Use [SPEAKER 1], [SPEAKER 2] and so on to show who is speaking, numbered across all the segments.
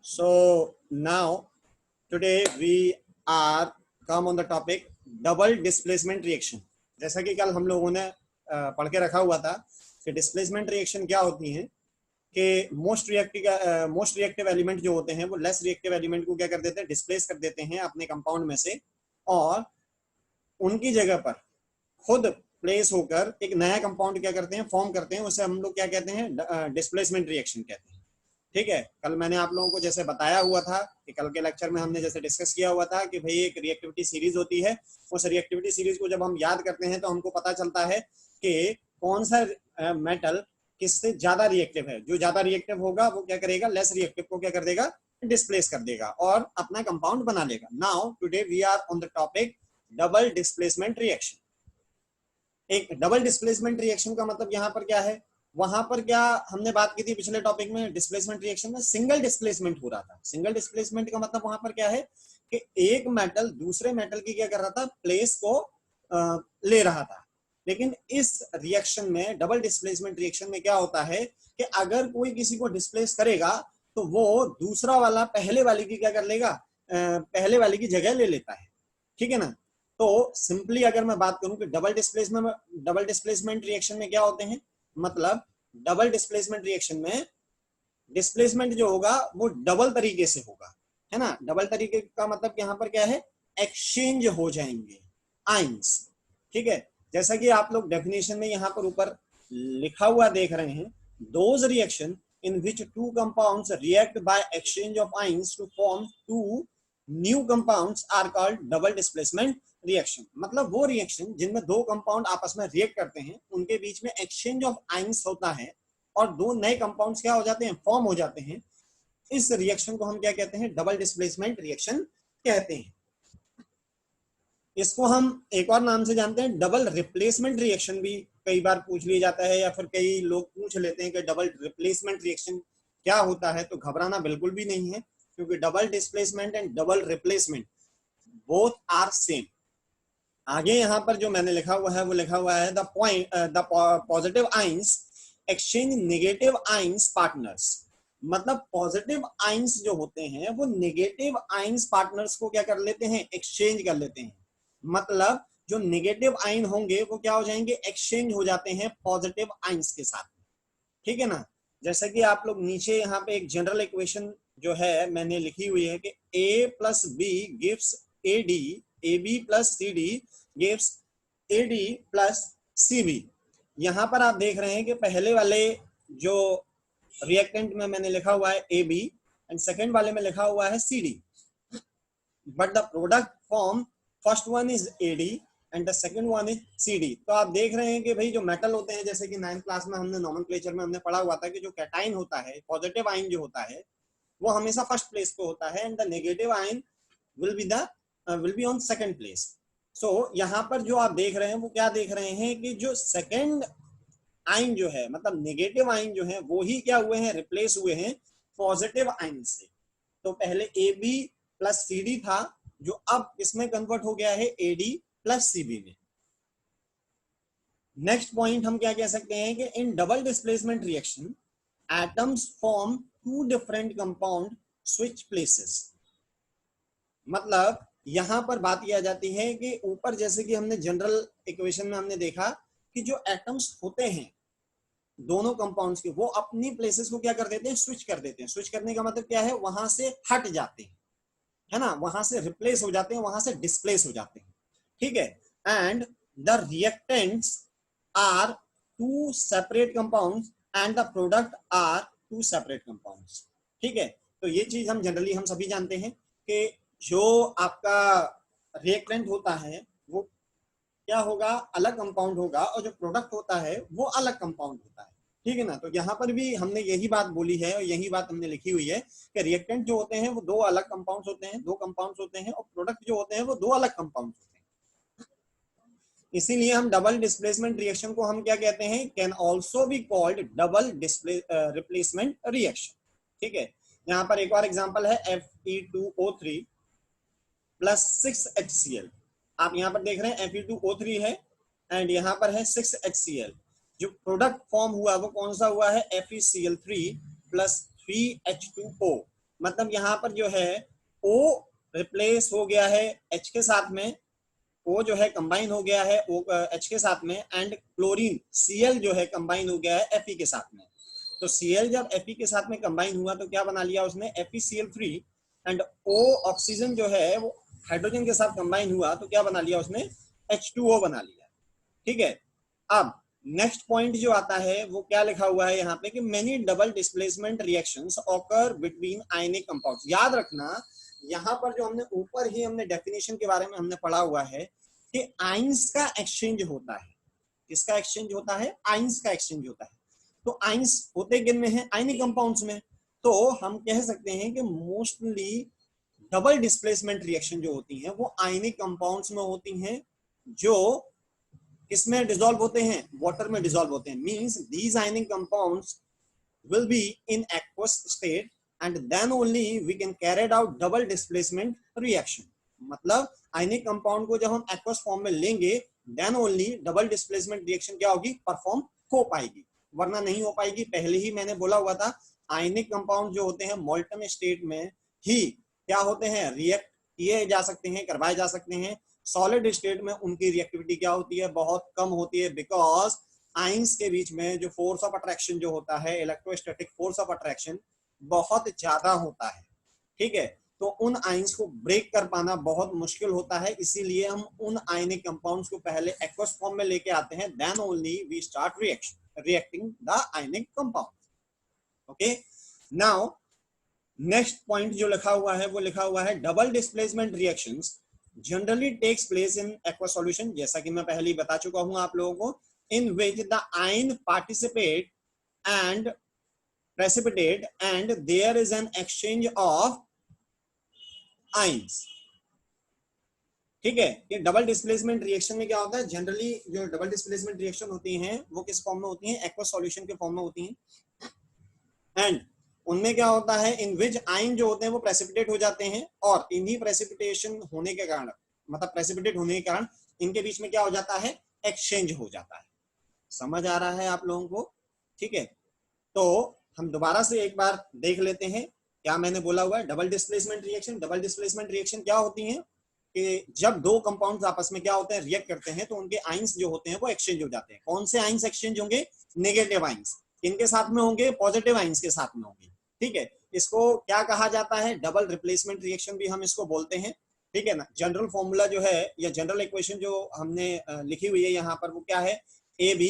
[SPEAKER 1] So now today we are come on the topic double displacement reaction. जैसा कि कल हम लोगों ने पढ़ के रखा हुआ था कि डिस्प्लेसमेंट रिएक्शन क्या होती है कि मोस्ट रिएक्टिव एलिमेंट जो होते हैं वो लेस रिएक्टिव एलिमेंट को क्या कर देते हैं, डिस्प्लेस कर देते हैं अपने कंपाउंड में से, और उनकी जगह पर खुद प्लेस होकर एक नया कंपाउंड क्या करते हैं, फॉर्म करते हैं। उसे हम लोग क्या कहते हैं, डिस्प्लेसमेंट रिएक्शन कहते हैं। ठीक है, कल मैंने आप लोगों को जैसे बताया हुआ था कि कल के लेक्चर में हमने जैसे डिस्कस किया हुआ था कि भाई एक रिएक्टिविटी सीरीज होती है। उस रिएक्टिविटी सीरीज को जब हम याद करते हैं तो हमको पता चलता है कि कौन सा मेटल किससे ज्यादा रिएक्टिव है। जो ज्यादा रिएक्टिव होगा वो क्या करेगा, लेस रिएक्टिव को क्या कर देगा, डिस्प्लेस कर देगा और अपना कंपाउंड बना लेगा। Now today we are on the topic double displacement reaction. एक डबल डिस्प्लेसमेंट रिएक्शन का मतलब यहाँ पर क्या है, वहां पर क्या हमने बात की थी पिछले टॉपिक में, डिस्प्लेसमेंट रिएक्शन में सिंगल डिस्प्लेसमेंट हो रहा था। सिंगल डिस्प्लेसमेंट का मतलब वहां पर क्या है कि एक मेटल दूसरे मेटल की क्या कर रहा था, प्लेस को ले रहा था। लेकिन इस रिएक्शन में, डबल डिस्प्लेसमेंट रिएक्शन में क्या होता है कि अगर कोई किसी को डिस्प्लेस करेगा तो वो दूसरा वाला पहले वाले की क्या कर लेगा, पहले वाले की जगह ले लेता है। ठीक है ना। तो सिंपली अगर मैं बात करूं कि डबल डिस्प्लेसमेंट रिएक्शन में क्या होते हैं, मतलब डबल डिस्प्लेसमेंट रिएक्शन में डिस्प्लेसमेंट जो होगा वो डबल तरीके से होगा, है ना। डबल तरीके का मतलब यहाँ पर क्या है, एक्सचेंज हो जाएंगे आइंस। ठीक है, जैसा कि आप लोग डेफिनेशन में यहाँ पर ऊपर लिखा हुआ देख रहे हैं, those reaction in which two compounds react by exchange of ions to form two new compounds are called double displacement reaction. मतलब वो रिएक्शन जिनमें दो कंपाउंड आपस में रिएक्ट करते हैं, उनके बीच में एक्सचेंज ऑफ आइंस होता है और दो नए कंपाउंड्स क्या हो जाते हैं, फॉर्म हो जाते हैं। इस रिएक्शन को हम क्या कहते हैं, डबल डिस्प्लेसमेंट रिएक्शन कहते हैं। इसको हम एक और नाम से जानते हैं, डबल रिप्लेसमेंट रिएक्शन भी कई बार पूछ लिया जाता है, या फिर कई लोग पूछ लेते हैं कि डबल रिप्लेसमेंट रिएक्शन क्या होता है। तो घबराना बिल्कुल भी नहीं है, क्योंकि double displacement and double replacement both are same. आगे यहाँ पर जो मैंने लिखा हुआ है वो लिखा हुआ है, the positive ions exchange negative ions partners. मतलब पॉजिटिव आइंस जो होते हैं वो नेगेटिव आइंस पार्टनर्स को क्या कर लेते हैं, एक्सचेंज कर लेते हैं। मतलब जो नेगेटिव आइन होंगे वो क्या हो जाएंगे, एक्सचेंज हो जाते हैं पॉजिटिव आइंस के साथ। ठीक है ना। जैसा कि आप लोग नीचे यहाँ पे एक जनरल इक्वेशन जो है मैंने लिखी हुई है कि a plus B gives A D, A B plus C D gives A D plus C B. यहाँ पर आप देख रहे हैं कि पहले वाले जो रिएक्टेंट में मैंने लिखा हुआ है ए बी एंड सेकेंड वाले में लिखा हुआ है C D, but the product form first one is A D and the second one is C D. तो आप देख रहे हैं कि भाई जो मेटल होते हैं, जैसे कि 9th क्लास में हमने नोमेनक्लेचर में हमने पढ़ा हुआ था कि जो कैटाइन होता है, पॉजिटिव आइन जो होता है वो हमेशा फर्स्ट प्लेस पे होता है and the negative ion will be on second place. So यहाँ पर जो आप देख रहे हैं वो क्या देख रहे हैं कि जो सेकंड आइन जो है, मतलब नेगेटिव आइन जो है वो ही क्या हुए हैं, रिप्लेस हुए हैं पॉजिटिव आइन से। तो पहले A B plus C D था, जो अब इसमें कन्वर्ट हो गया है A D plus C B में। नेक्स्ट पॉइंट हम क्या कह सकते हैं कि in double displacement reaction atoms form two different compound switch places. मतलब यहां पर बात किया जाती है कि ऊपर जैसे कि हमने जनरल इक्वेशन में हमने देखा कि जो एटम्स होते हैं दोनों कंपाउंड्स के, वो अपनी प्लेसेस को क्या कर देते हैं, स्विच कर देते हैं। स्विच करने का मतलब क्या है, वहां से हट जाते हैं, है ना, वहां से रिप्लेस हो जाते हैं, वहां से डिस्प्लेस हो जाते हैं। ठीक है, and the reactants are two separate compounds and the product are two separate compounds. ठीक है, तो ये चीज हम जनरली हम सभी जानते हैं कि जो आपका रिएक्टेंट होता है वो क्या होगा, अलग कंपाउंड होगा, और जो प्रोडक्ट होता है वो अलग कंपाउंड होता है। ठीक है ना। तो यहाँ पर भी हमने यही बात बोली है और यही बात हमने लिखी हुई है कि रिएक्टेंट जो होते हैं वो दो अलग कंपाउंड्स होते हैं, दो कंपाउंड्स होते हैं, और प्रोडक्ट जो होते हैं वो दो अलग कंपाउंड्स होते हैं। इसीलिए हम डबल डिस्प्लेसमेंट रिएक्शन को हम क्या कहते हैं, can also be called double replacement reaction. ठीक है, यहाँ पर एक और एग्जाम्पल है Fe2O3 प्लस 6HCl। आप यहाँ पर देख रहे हैं Fe2O3 है एंड यहाँ पर है 6HCl। जो प्रोडक्ट फॉर्म हुआ वो कौन सा हुआ है, FeCl3 प्लस 3H2O। मतलब यहाँ पर जो है O रिप्लेस हो गया है H के साथ में, O जो है कंबाइन हो गया है O H के साथ में, एंड क्लोरीन Cl जो है कंबाइन हो गया है Fe के साथ में। तो Cl जब Fe के साथ में कंबाइन हुआ तो क्या बना लिया उसने, FeCl3, एंड O ऑक्सीजन जो है वो हाइड्रोजन के साथ कंबाइन हुआ तो क्या बना लिया उसने, H2O बना लिया। ठीक है, अब नेक्स्ट पॉइंट जो आता है वो क्या लिखा हुआ है यहाँ पे कि many double displacement reactions occur between ionic compounds. याद रखना यहाँ पर जो हमने ऊपर ही हमने डेफिनेशन के बारे में हमने पढ़ा हुआ है कि आइंस का एक्सचेंज होता है। किसका एक्सचेंज होता है, आइंस का एक्सचेंज होता है। तो आइंस होते किन में है, आयनिक कंपाउंड्स में। तो हम कह सकते हैं कि मोस्टली डबल डिस्प्लेसमेंट रिएक्शन जो होती हैं वो आयनिक कंपाउंड्स में होती हैं, जो किसमें डिसॉल्व होते हैं, वाटर में डिसॉल्व होते हैं। Means these ionic compounds will be in aqueous state and then only we can carry out double displacement reaction। मतलब आयनिक कंपाउंड को जब हम aqueous फॉर्म में लेंगे then only double displacement reaction क्या होगी, परफॉर्म हो पाएगी, वरना नहीं हो पाएगी। पहले ही मैंने बोला हुआ था आयनिक कंपाउंड जो होते हैं मोल्टन स्टेट में ही क्या होते हैं, रिएक्ट किए जा सकते हैं, करवाए जा सकते हैं। सॉलिड स्टेट में उनकी रिएक्टिविटी क्या होती है, बहुत कम होती है, बिकॉज आइंस के बीच में जो फोर्स ऑफ अट्रैक्शन जो होता है, इलेक्ट्रोस्टैटिक फोर्स ऑफ अट्रैक्शन बहुत ज्यादा होता है। ठीक है, तो उन आइंस को ब्रेक कर पाना बहुत मुश्किल होता है, इसीलिए हम उन आयनिक कंपाउंड्स को पहले एक्वस फॉर्म में लेके आते हैं, then only we start reacting the ionic compound. Okay, now next point जो लिखा हुआ है वो लिखा हुआ है double displacement reactions generally takes place in aqueous solution. जैसा कि मैं पहले ही बता चुका हूं आप लोगों को, in which the ion participate and precipitate and there is an exchange of ions। ठीक है, ये डबल डिस्प्लेसमेंट रिएक्शन में क्या होता है, जनरली जो डबल डिस्प्लेसमेंट रिएक्शन होती हैं वो किस फॉर्म में होती हैं, एक्वस सॉल्यूशन के फॉर्म में होती हैं। एंड उनमें क्या होता है, इन विच आयन जो होते हैं वो प्रेसिपिटेट हो जाते हैं, और इन्हीं प्रेसिपिटेशन होने के कारण, मतलब प्रेसिपिटेट होने के कारण इनके बीच में क्या हो जाता है, एक्सचेंज हो जाता है। समझ आ रहा है आप लोगों को? ठीक है, तो हम दोबारा से एक बार देख लेते हैं क्या मैंने बोला हुआ है। Double displacement reaction, double displacement reaction क्या होती हैं कि जब दो कंपाउंड्स आपस में क्या होते हैं, रिएक्ट करते हैं, तो उनके आइंस जो होते हैं वो एक्सचेंज हो जाते हैं। कौन से आइंस एक्सचेंज होंगे, नेगेटिव आइंस। किनके साथ में होंगे, पॉजिटिव आइंस के साथ में होंगे। ठीक है, इसको क्या कहा जाता है, डबल रिप्लेसमेंट रिएक्शन भी हम इसको बोलते हैं। ठीक है ना, जनरल फॉर्मूला जो है या जनरल इक्वेशन जो हमने लिखी हुई है यहाँ पर वो क्या है, AB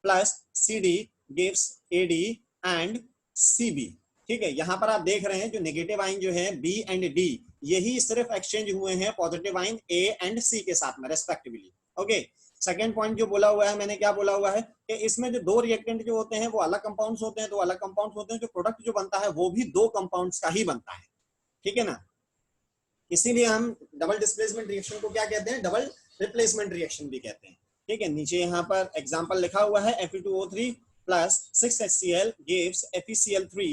[SPEAKER 1] plus CD gives AD and CB। ठीक है, यहाँ पर आप देख रहे हैं जो नेगेटिव आइन जो है B एंड D, यही सिर्फ एक्सचेंज हुए हैं positive ion A and C के साथ में रेस्पेक्टिवली। ओके, सेकेंड पॉइंट जो बोला हुआ है मैंने, क्या बोला हुआ है कि इसमें जो दो रिएक्टेंट जो होते हैं वो अलग कंपाउंड्स होते हैं, तो अलग कंपाउंड्स होते हैं, जो प्रोडक्ट जो बनता है वो भी दो कंपाउंड्स का ही बनता है। ठीक है ना, इसीलिए हम डबल डिस्प्लेसमेंट रिएक्शन को क्या कहते हैं, डबल रिप्लेसमेंट रिएक्शन भी कहते हैं। ठीक है, नीचे यहाँ पर एग्जांपल लिखा हुआ है, Fe2O3 plus 6HCl gives FeCl3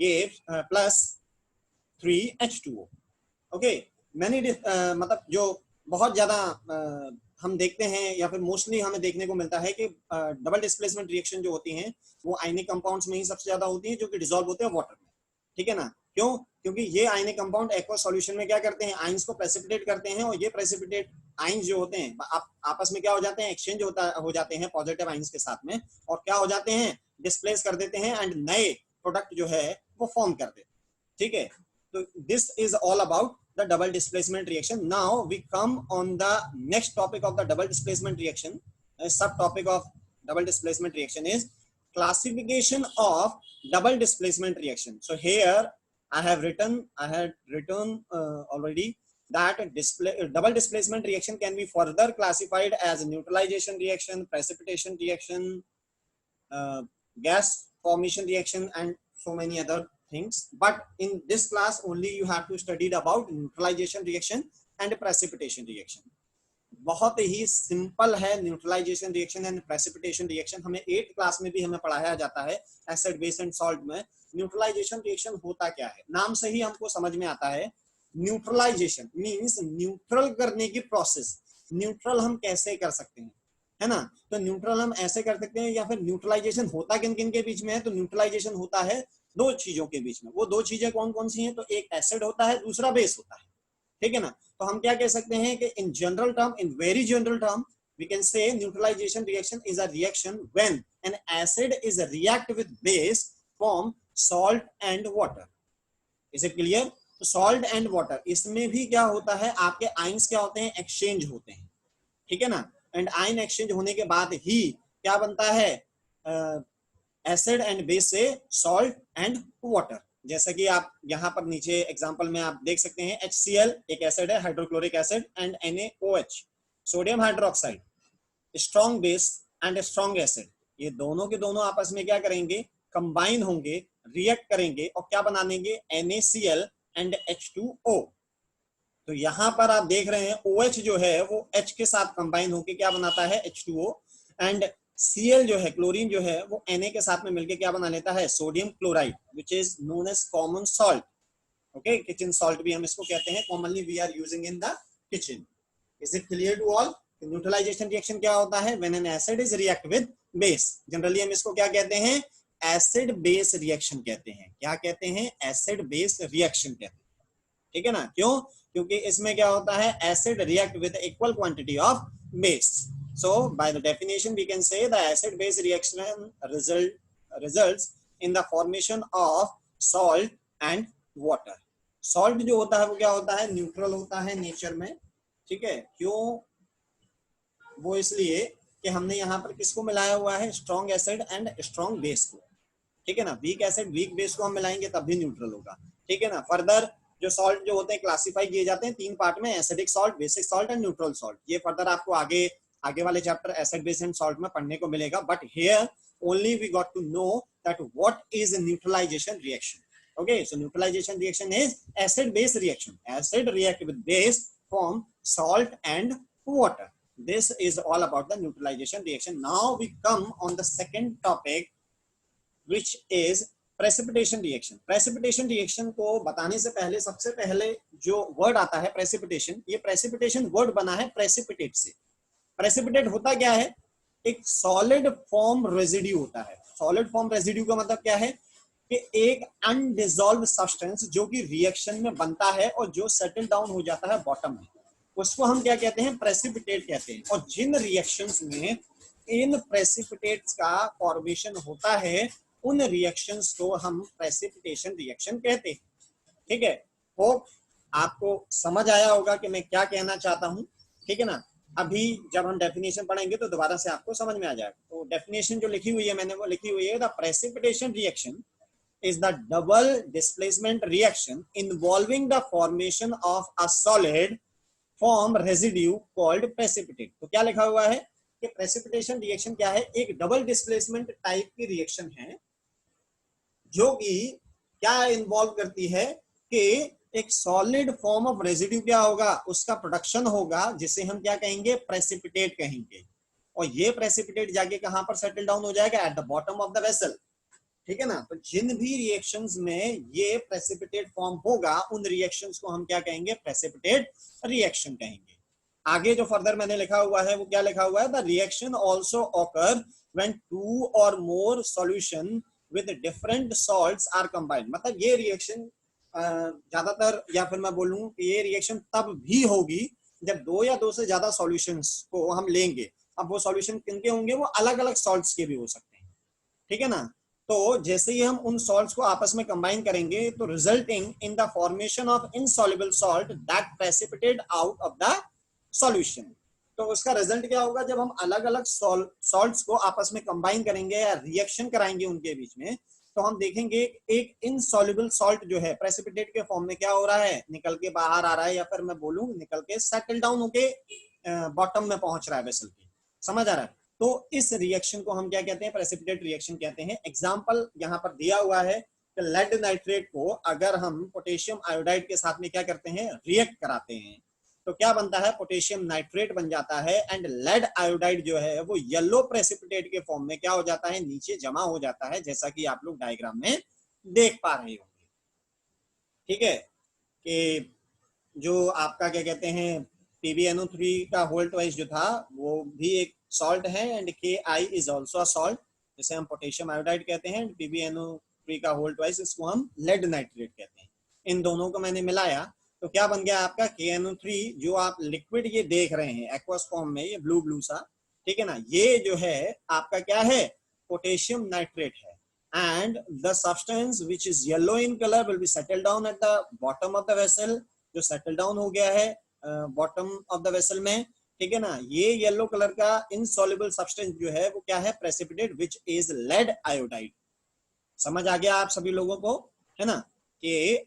[SPEAKER 1] gives plus 3H2O। Okay, मैंने मतलब जो बहुत ज्यादा हम देखते हैं या फिर मोस्टली हमें देखने को मिलता है कि डबल डिस्प्लेसमेंट रिएक्शन जो होती हैं वो आयनिक कंपाउंड्स में ही सबसे ज्यादा होती हैं, जो कि डिसॉल्व होते हैं वाटर में। ठीक है ना, क्यों, क्योंकि ये आयनिक कंपाउंड एक्वस सॉल्यूशन में क्या करते हैं, आइंस को प्रेसिपिटेट करते हैं, और ये प्रेसिपिटेट आइंस जो होते हैं आपस में क्या हो जाते हैं, एक्सचेंज हो जाते हैं पॉजिटिव आइंस के साथ में, और क्या हो जाते हैं, डिस्प्लेस कर देते हैं, एंड नए प्रोडक्ट जो है वो फॉर्म कर देते हैं। ठीक है, तो this is all about the double displacement reaction. Now we come on the next topic of the double displacement reaction. A subtopic of double displacement reaction is classification of double displacement reaction. So here I had written already that double displacement reaction can be further classified as neutralization reaction, precipitation reaction, gas formation reaction, and so many other things. But in this class only you have to study about neutralization reaction and precipitation reaction. बहुत ही simple है neutralization reaction and precipitation reaction, हमें 8th class में भी हमें पढ़ाया जाता है एसिड बेस एंड सॉल्ट में। न्यूट्रलाइजेशन रिएक्शन होता क्या है, नाम से ही हमको समझ में आता है। न्यूट्रलाइजेशन मींस न्यूट्रल करने की प्रोसेस। न्यूट्रल हम कैसे कर सकते हैं, है ना, तो न्यूट्रल हम ऐसे कर सकते हैं, या फिर न्यूट्रलाइजेशन होता किन किन के बीच में है, तो न्यूट्रलाइजेशन होता है दो चीजों के बीच में। वो दो चीजें कौन कौन सी हैं? तो एक एसिड होता है, दूसरा बेस होता है, ठीक है ना। तो हम क्या कह सकते हैं कि in general term, in very general term, we can say neutralization reaction is a reaction when an acid is react with base form salt and water. is it clear? तो salt and water इसमें भी क्या होता है, आपके ions क्या होते हैं, एक्सचेंज होते हैं, ठीक है ना। एंड आयन एक्सचेंज होने के बाद ही क्या बनता है, एसिड एंड बेस से सॉल्ट एंड वाटर। जैसा कि आप यहाँ पर नीचे एग्जांपल में आप देख सकते हैं, HCl एक एसिड है, hydrochloric acid, and NaOH sodium hydroxide, strong base and strong acid, ये दोनों के दोनों आपस में क्या करेंगे, कंबाइन होंगे, रिएक्ट करेंगे और क्या बना देंगे, NaCl एंड H2O। तो यहां पर आप देख रहे हैं OH जो है वो H के साथ कंबाइन होकर क्या बनाता है, H2O, एंड Cl जो है, क्लोरीन जो है वो Na के साथ में मिलकर क्या बना लेता है, sodium chloride, which is known as common salt. Okay, kitchen salt भी हम इसको कहते हैं, commonly we are using in the kitchen. Is it clear to all? Neutralization reaction क्या होता है, when an acid is react with base. Generally हम इसको क्या कहते हैं, एसिड बेस रिएक्शन कहते हैं। क्या कहते हैं, एसिड बेस रिएक्शन कहते हैं, ठीक है ना। क्यों? क्योंकि इसमें क्या होता है, acid react with equal quantity of base. So by the definition we can say the acid base reaction results in the formation of salt and water. Salt जो होता है वो क्या होता है, न्यूट्रल होता है नेचर में, ठीक है। क्यों? वो इसलिए कि हमने यहाँ पर किसको मिलाया हुआ है, strong acid and strong base को, ठीक है ना। वीक एसिड वीक बेस को हम मिलाएंगे तब भी न्यूट्रल होगा, ठीक है ना। फर्दर जो सॉल्ट जो होते हैं क्लासिफाई किए जाते हैं तीन पार्ट में, acidic salt, basic salt and neutral salt. ये फर्दर आपको आगे वाले chapter acid base and salt में पढ़ने को मिलेगा, but here only we got to know that what is neutralization reaction. Okay, so neutralization reaction is acid base reaction. Acid react with base form salt and water. This is all about the neutralization reaction. Now we come on the second topic, which is precipitation reaction. Precipitation reaction को बताने से पहले सबसे पहले जो word आता है precipitation, ये precipitation वर्ड बना है precipitate से। precipitate होता क्या है, एक solid form residue होता है। solid form residue का मतलब क्या है कि एक अनडिजॉल्व सब्सटेंस जो कि रिएक्शन में बनता है और जो सेटल डाउन हो जाता है बॉटम में, उसको हम क्या कहते हैं, प्रेसिपिटेट कहते हैं। और जिन रिएक्शंस में इन प्रेसिपिटेट्स का फॉर्मेशन होता है उन रिएक्शंस को हम प्रेसिपिटेशन रिएक्शन कहते हैं, ठीक है। होप आपको समझ आया होगा कि मैं क्या कहना चाहता हूं, ठीक है ना। अभी जब हम डेफिनेशन पढ़ेंगे तो दोबारा से आपको समझ में आ जाएगा। तो डेफिनेशन जो लिखी हुई है मैंने, वो लिखी हुई है, the precipitation reaction is the double displacement reaction involving the formation of a solid form residue called precipitate। तो क्या लिखा हुआ है कि प्रेसिपिटेशन रिएक्शन क्या है, एक डबल डिस्प्लेसमेंट टाइप की रिएक्शन है जो कि क्या इन्वॉल्व करती है कि एक सॉलिड फॉर्म ऑफ रेजिड्यू क्या होगा, उसका प्रोडक्शन होगा, जिसे हम क्या कहेंगे, प्रेसिपिटेट कहेंगे। और ये प्रेसिपिटेट जाके कहां पर सेटल डाउन हो जाएगा, eight the bottom of the vessel, ठीक है ना। तो जिन भी रिएक्शंस में ये प्रेसिपिटेट फॉर्म होगा उन रिएक्शंस को हम क्या कहेंगे, प्रेसिपिटेट रिएक्शन कहेंगे। आगे जो फर्दर मैंने लिखा हुआ है वो क्या लिखा हुआ है, the reaction also occur when two or more solution with different salts are combined. मतलब ये रिएक्शन ज्यादातर, या फिर मैं बोलूं कि ये रिएक्शन तब भी होगी जब दो या दो से ज्यादा सॉल्यूशंस को हम लेंगे। अब वो सॉल्यूशन किनके होंगे, वो अलग अलग सॉल्ट्स के भी हो सकते हैं, ठीक है ना। तो जैसे ही हम उन सॉल्ट्स को आपस में कंबाइन करेंगे तो resulting in the formation of insoluble salt that precipitate out of the solution. तो उसका रिजल्ट क्या होगा, जब हम अलग अलग सॉल्ट्स को आपस में कंबाइन करेंगे या रिएक्शन कराएंगे उनके बीच में, तो हम देखेंगे एक इनसॉल्युबल सॉल्ट जो है प्रेसिपिटेट के फॉर्म में क्या हो रहा है, निकल के बाहर आ रहा है, या फिर मैं बोलूं निकल के सेटल डाउन होके बॉटम में पहुंच रहा है वेसल के। समझ आ रहा है? तो इस रिएक्शन को हम क्या कहते हैं, प्रेसिपिटेट रिएक्शन कहते हैं। एग्जांपल यहाँ पर दिया हुआ है कि लेड नाइट्रेट को अगर हम पोटेशियम आयोडाइड के साथ में क्या करते हैं, रिएक्ट कराते हैं, तो क्या बनता है, पोटेशियम नाइट्रेट बन जाता है। एंड लेड आयोडाइड जो है वो येलो प्रेसिपिटेट के फॉर्म में क्या हो जाता है, नीचे जमा हो जाता है, जैसा कि आप लोग डायग्राम में देख पा रहे होंगे, ठीक है। कि जो आपका क्या कहते हैं, PbNO3 का होल ट्वाइस जो था वो भी एक सॉल्ट है, and Ki is also a salt, जिसे हम पोटेशियम आयोडाइड कहते हैं। PbNO 3 का होल ट्वाइस, इसको हम लेड नाइट्रेट कहते हैं। इन दोनों को मैंने मिलाया तो क्या बन गया आपका KNO3, जो आप लिक्विड ये देख रहे हैं एक्वस फॉर्म में, ये ब्लू ब्लू सा, ठीक है ना, ये जो है आपका क्या है, पोटेशियम नाइट्रेट है। And the substance which is yellow in colour will be settle down at the bottom of the vessel, जो सेटल डाउन हो गया है बॉटम ऑफ द वेसल में, ठीक है ना। ये येलो कलर का इनसॉल्युबल सब्सटेंस जो है वो क्या है, precipitate which is lead iodide. समझ आ गया आप सभी लोगों को, है ना, कि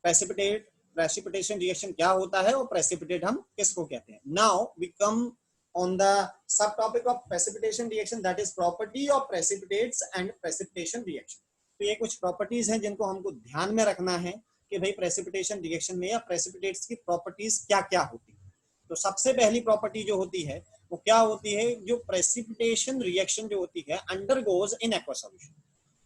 [SPEAKER 1] प्रेसिपिटेशन रिएक्शन क्या होता है और प्रेसिपिटेट हम किसको कहते हैं। Now we come on the subtopic of precipitation reaction, that is property of precipitates and precipitation reaction। तो ये कुछ प्रॉपर्टीज हैं जिनको हमको ध्यान में रखना है कि भाई प्रेसिपिटेशन रिएक्शन में या प्रेसिपिटेट्स की प्रॉपर्टीज क्या क्या होती है। तो सबसे पहली प्रॉपर्टी जो होती है वो क्या होती है, जो प्रेसिपिटेशन रिएक्शन जो होती है अंडरगोज इन एक्वा सॉल्यूशन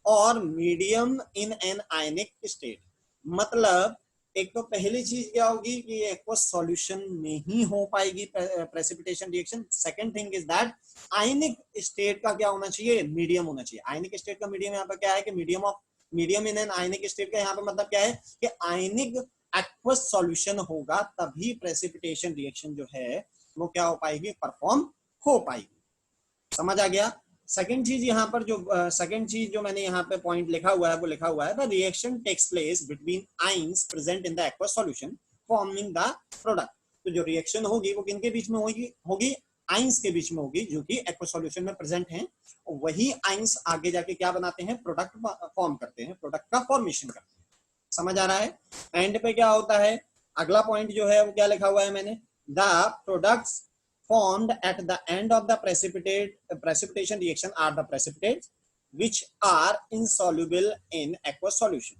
[SPEAKER 1] और medium in an ionic state. मतलब एक तो पहली चीज क्या होगी कि एक्वस सॉल्यूशन में ही हो पाएगी precipitation reaction. Second thing is that ionic state का क्या होना चाहिए, मीडियम होना चाहिए। आयनिक स्टेट का मीडियम यहाँ पर क्या है कि medium in an ionic state का यहाँ पर मतलब क्या है कि आयनिक एक्वस सॉल्यूशन होगा तभी प्रेसिपिटेशन रिएक्शन जो है वो क्या हो पाएगी, परफॉर्म हो पाएगी। समझ आ गया। सेकेंड चीज यहाँ पर जो मैंने यहाँ पे पॉइंट लिखा हुआ है वो लिखा हुआ है the reaction takes place between ions present in the aqueous solution forming the product. तो जो रिएक्शन होगी वो किनके बीच में होगी आयंस के बीच में होगी जो कि एक्वस सॉल्यूशन में प्रेजेंट हैं। वही आयंस आगे जाके क्या बनाते हैं, प्रोडक्ट फॉर्म करते हैं, प्रोडक्ट का फॉर्मेशन करते हैं। समझ आ रहा है। एंड पे क्या होता है, अगला पॉइंट जो है वो क्या लिखा हुआ है मैंने, the products formed at the end of the precipitation reaction are the precipitates which are insoluble in aqueous solution।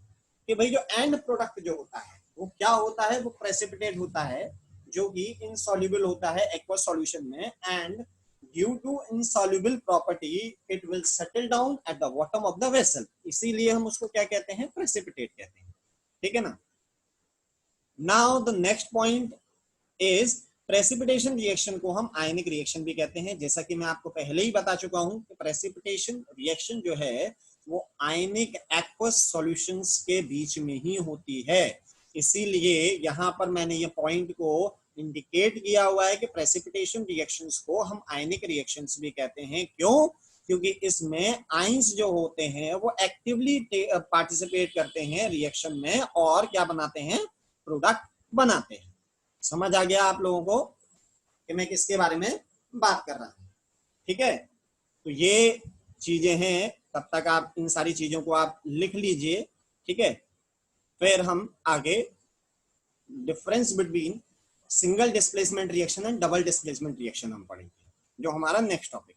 [SPEAKER 1] कि भाई जो एंड प्रोडक्ट जो होता है वो क्या होता है, वो प्रेसिपिटेट होता है जो कि इनसॉल्युबल होता है एक्वस सॉल्यूशन में, and due to insoluble property it will settle down at the bottom of the vessel, इसीलिए हम उसको क्या कहते हैं, प्रेसिपिटेट कहते हैं। ठीक है ना। Now the next point is precipitation reaction को हम आयनिक रिएक्शन भी कहते हैं। जैसा कि मैं आपको पहले ही बता चुका हूं कि प्रेसिपिटेशन रिएक्शन जो है वो आयनिक एक्वस सॉल्यूशंस के बीच में ही होती है, इसीलिए यहां पर मैंने ये पॉइंट को इंडिकेट किया हुआ है कि प्रेसिपिटेशन रिएक्शंस को हम आयनिक रिएक्शंस भी कहते हैं। क्यों? क्योंकि इसमें आयंस जो होते हैं वो एक्टिवली पार्टिसिपेट करते हैं रिएक्शन में और क्या बनाते हैं, प्रोडक्ट बनाते हैं। समझ आ गया आप लोगों को कि मैं किसके बारे में बात कर रहा हूं। ठीक है, तो ये चीजें हैं, तब तक आप इन सारी चीजों को आप लिख लीजिए। ठीक है, फिर हम आगे difference between single displacement reaction and double displacement reaction हम पढ़ेंगे, जो हमारा नेक्स्ट टॉपिक।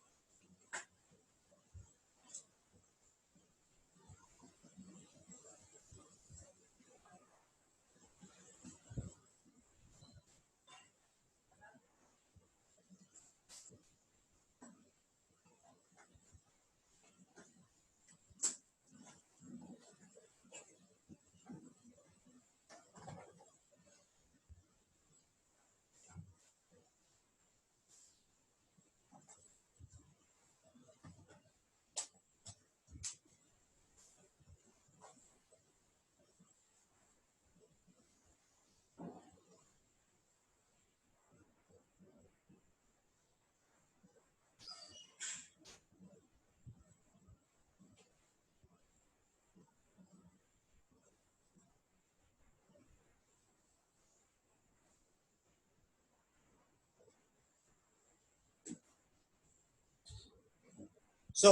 [SPEAKER 1] सो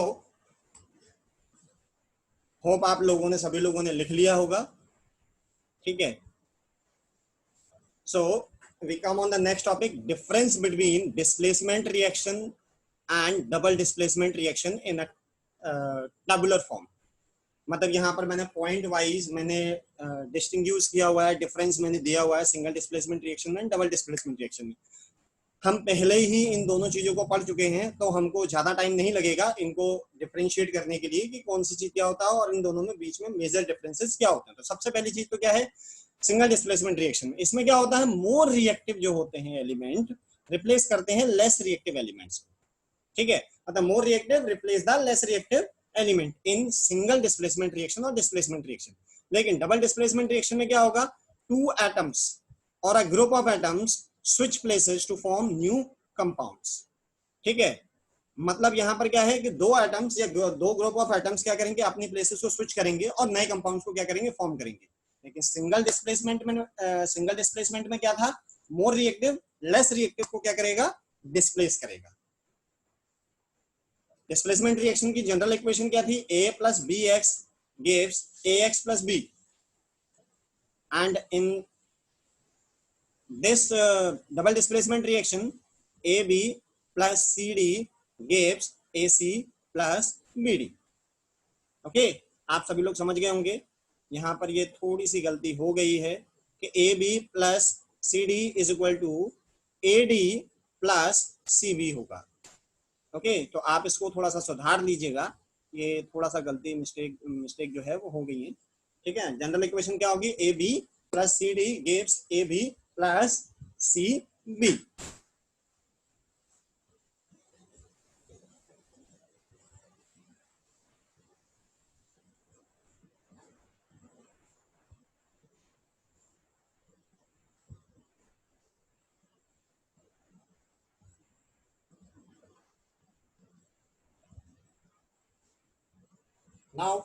[SPEAKER 1] होप आप लोगों ने, सभी लोगों ने लिख लिया होगा। ठीक है, so we come on the next topic, difference between displacement reaction and double displacement reaction in a tabular form। मतलब यहाँ पर मैंने पॉइंट वाइज मैंने डिस्टिंग्यूश किया हुआ है, डिफरेंस मैंने दिया हुआ है सिंगल डिस्प्लेसमेंट रिएक्शन में, डबल डिस्प्लेसमेंट रिएक्शन में। हम पहले ही इन दोनों चीजों को पढ़ चुके हैं, तो हमको ज्यादा टाइम नहीं लगेगा इनको डिफरेंशिएट करने के लिए कि कौन सी चीज क्या होता है और इन दोनों में बीच में मेजर डिफरेंसेस क्या होते हैं। तो सबसे पहली चीज तो क्या है, सिंगल डिस्प्लेसमेंट रिएक्शन। इसमें क्या होता है, मोर रिएक्टिव जो होते हैं एलिमेंट रिप्लेस करते हैं लेस रिएक्टिव एलिमेंट्स। ठीक है, मतलब more reactive replace the less reactive element in single displacement reaction और डिस्प्लेसमेंट रिएक्शन। लेकिन डबल डिस्प्लेसमेंट रिएक्शन में क्या होगा, टू एटम्स और a group of atoms switch places to form new compounds. ठीक है, मतलब यहां पर क्या है कि दो एटम्स या दो ग्रुप ऑफ एटम्स क्या करेंगे, अपनी प्लेसेस को स्विच करेंगे और नए कंपाउंड्स को क्या करेंगे, फॉर्म करेंगे। लेकिन सिंगल डिस्प्लेसमेंट में क्या था, मोर रिएक्टिव लेस रिएक्टिव को क्या करेगा, डिस्प्लेस करेगा। डिस्प्लेसमेंट रिएक्शन की जनरल इक्वेशन क्या थी, a plus B X gives ax plus b, and in this double displacement reaction ab plus cd gives ac plus bd। Okay, आप सभी लोग समझ गए होंगे। यहां पर ये थोड़ी सी गलती हो गई है कि ab plus cd is equal to ad plus cb होगा। ओके, तो आप इसको थोड़ा सा सुधार लीजिएगा, ये थोड़ा सा गलती मिस्टेक जो है वो हो गई है। ठीक है, जनरल इक्वेशन क्या होगी, A B plus C D gives A B plus C B. Now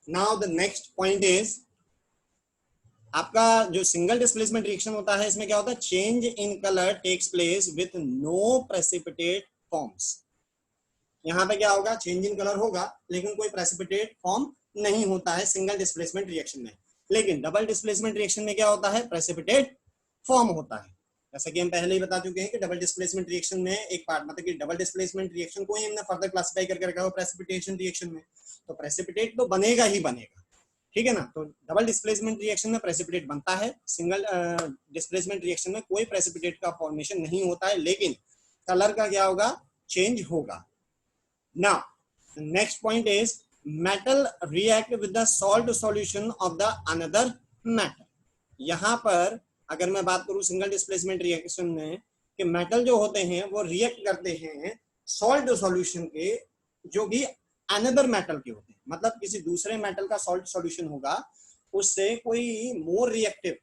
[SPEAKER 1] now the next point is, आपका जो सिंगल डिस्प्लेसमेंट रिएक्शन होता है इसमें क्या होता है, change in colour takes place with no precipitate forms. यहाँ पे क्या होगा, चेंज इन कलर होगा लेकिन कोई प्रेसिपिटेट फॉर्म नहीं होता है सिंगल डिस्प्लेसमेंट रिएक्शन में। लेकिन डबल डिस्प्लेसमेंट रिएक्शन में क्या होता है, प्रेसिपिटेट फॉर्म होता है। जैसा कि हम पहले ही बता चुके हैं कि डबल डिस्प्लेसमेंट रिएक्शन में एक पार्ट, मतलब कि डबल डिस्प्लेसमेंट रिएक्शन को ही हमने फर्दर क्लासिफाई करके रखा है प्रेसिपिटेशन रिएक्शन में, तो प्रेसिपिटेट तो बनेगा ही बनेगा। ठीक है ना, तो डबल डिस्प्लेसमेंट रिएक्शन में प्रेसिपिटेट बनता है, सिंगल डिस्प्लेसमेंट रिएक्शन में कोई प्रेसिपिटेट का फॉर्मेशन नहीं होता है, लेकिन कलर का क्या होगा, चेंज होगा। Now, the next point is metal react with the salt solution of the another metal। यहाँ पर अगर मैं बात करूं सिंगल डिस्प्लेसमेंट रिएक्शन में कि मेटल जो होते हैं वो रिएक्ट करते हैं सॉल्ट सॉल्यूशन के, जो कि अनदर मेटल के होते हैं, मतलब किसी दूसरे मेटल का सॉल्ट सॉल्यूशन होगा, उससे कोई मोर रिएक्टिव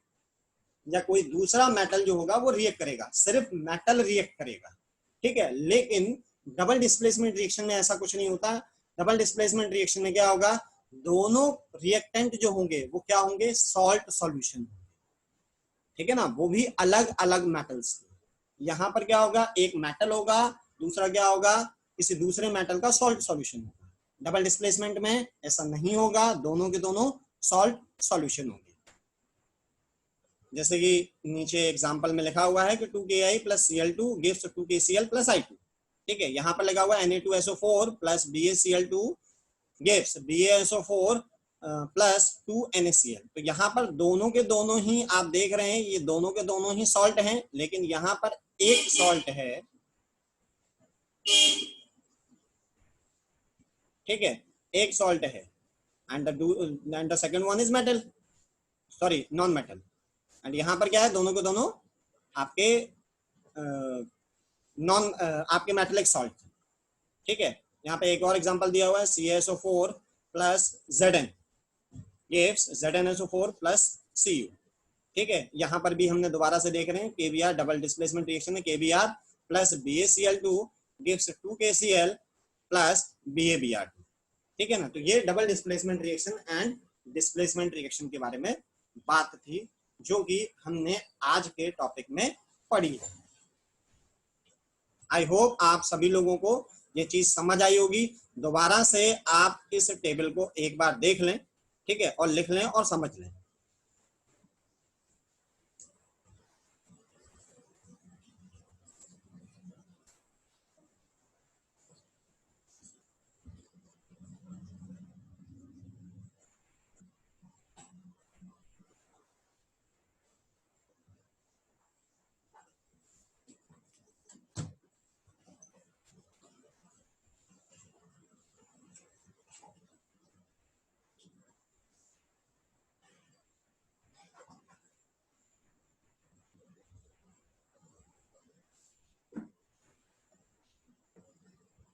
[SPEAKER 1] या कोई दूसरा मेटल जो होगा वो रिएक्ट करेगा, सिर्फ मेटल रिएक्ट करेगा। ठीक है, लेकिन डबल डिस्प्लेसमेंट रिएक्शन में ऐसा कुछ नहीं होता। डबल डिस्प्लेसमेंट रिएक्शन में क्या होगा, दोनों रिएक्टेंट जो होंगे वो क्या होंगे, सॉल्ट सॉल्यूशन। ठीक है ना, वो भी अलग अलग मेटल्स। यहाँ पर क्या होगा, एक मेटल होगा, दूसरा क्या होगा, किसी दूसरे मेटल का सॉल्ट सॉल्यूशन होगा। डबल डिस्प्लेसमेंट में ऐसा नहीं होगा, दोनों के दोनों सॉल्ट सॉल्यूशन होंगे। जैसे कि नीचे एग्जांपल में लिखा हुआ है कि 2Ki plus Cl2 gives 2KCl plus I2। ठीक है, यहाँ पर लगा हुआ है Na2SO4 plus BaCl2 gives BaSO4 plus 2NaCl। तो यहाँ पर दोनों के दोनों ही आप देख रहे हैं, ये दोनों के दोनों ही सॉल्ट हैं, लेकिन यहाँ पर एक सॉल्ट है। ठीक है, एक सॉल्ट है, and the second one is metal, sorry non metal. And यहाँ पर क्या है, दोनों के दोनों आपके नॉन आपके मेटलिक सॉल्ट। ठीक है, यहाँ पे एक और एग्जांपल दिया हुआ है, CaSO4 plus Zn gives ZnSO4 plus Cu। ठीक है, यहाँ पर भी हमने दोबारा से देख रहे हैं KBr डबल डिस्प्लेसमेंट रिएक्शन में KBr plus BaCl2 gives 2KCl plus BaBr2। ठीक है ना, तो ये double displacement reaction and displacement reaction के बारे में बात थी, जो कि हमने आज के टॉपिक में पढ़ी है। आई होप आप सभी लोगों को ये चीज समझ आई होगी। दोबारा से आप इस टेबल को एक बार देख लें, ठीक है, और लिख लें और समझ लें।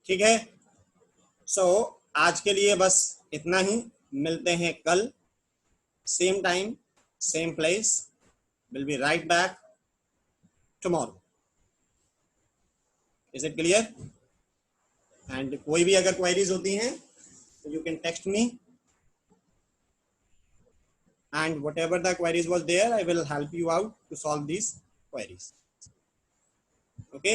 [SPEAKER 1] ठीक है, सो आज के लिए बस इतना ही, मिलते हैं कल, same time same place, will be right back tomorrow. Is it clear? And कोई भी अगर क्वेरीज होती हैं तो you can text me, and whatever the queries was there, I will help you out to solve these queries. Okay.